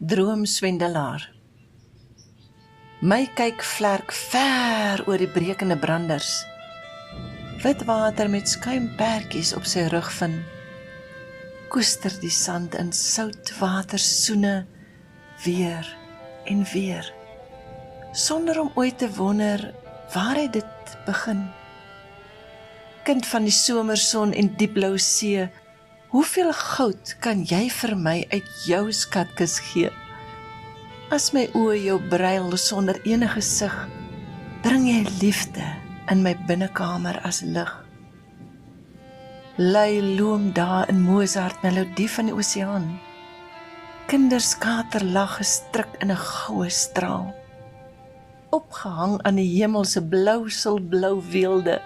Droomswendelaar. My kyk vlerk ver oor die brekende branders. Wit water met skuimpertjies op sy rug vind. Koester die sand in soutwater soene weer en weer, sonder om ooit te wonder waar het dit begin. Kind van die somerson en diepblou see, hoeveel goud kan jy vir my uit jou skatkis gee? As my oë jou bruil sonder enige sig, bring jy liefde in my binnekamer as lig. Lui loom daar in Mozart melodie van die oseaan. Kinderskaterlag gestrik in 'n goue straal. Opgehang aan die hemelse blauwselblauw weelde,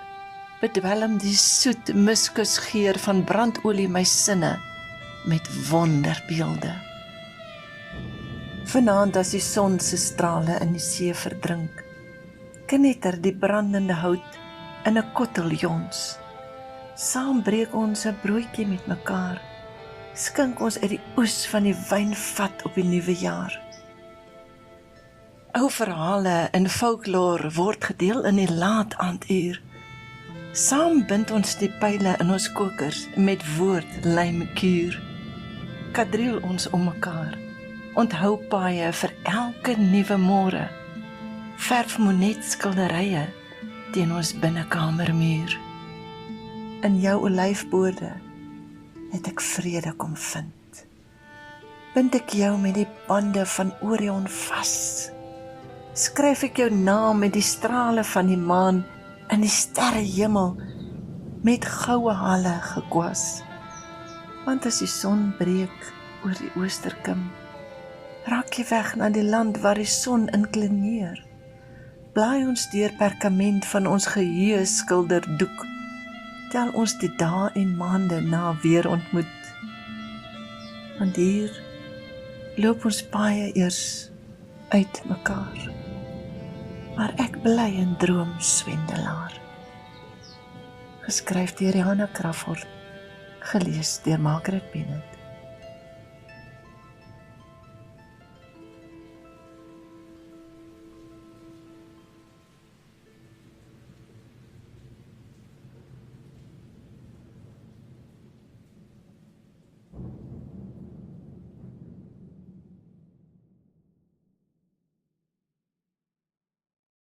bedwelm die soet muskusgeur van brandolie my sinne met wonderbeelde. Vanaand as die son se strale in die see verdrink, knetter die brandende hout in 'n kotteljons. Saam breek ons 'n broodjie met mekaar, skink ons uit die oes van die wynvat op die nuwe jaar. Ou verhale en folklore word gedeel in die laat aanduur. Saam bind ons die pyle in ons kokers met woordlijmkuur. Kadriel ons om mekaar, onthou paaie vir elke nuwe môre. Verf monet skilderye teen ons binnekamermuur. In jou olyfboorde het ek vrede kom vind. Bind ek jou met die bande van Orion vas. Skryf ek jou naam met die strale van die maan in die sterrehemel met goue halle gekwas. Want as die son breek oor die oosterkim, raak jy weg na die land waar die son inklineer. Blaai ons deur perkament van ons geheue skilderdoek, tel ons die dae en maande na weer ontmoet. Want hier loop ons paaie eers uit mekaar, maar ek bly 'n droomswendelaar. Geskryf deur Johanna Crawford, gelees deur Margaret Bennett.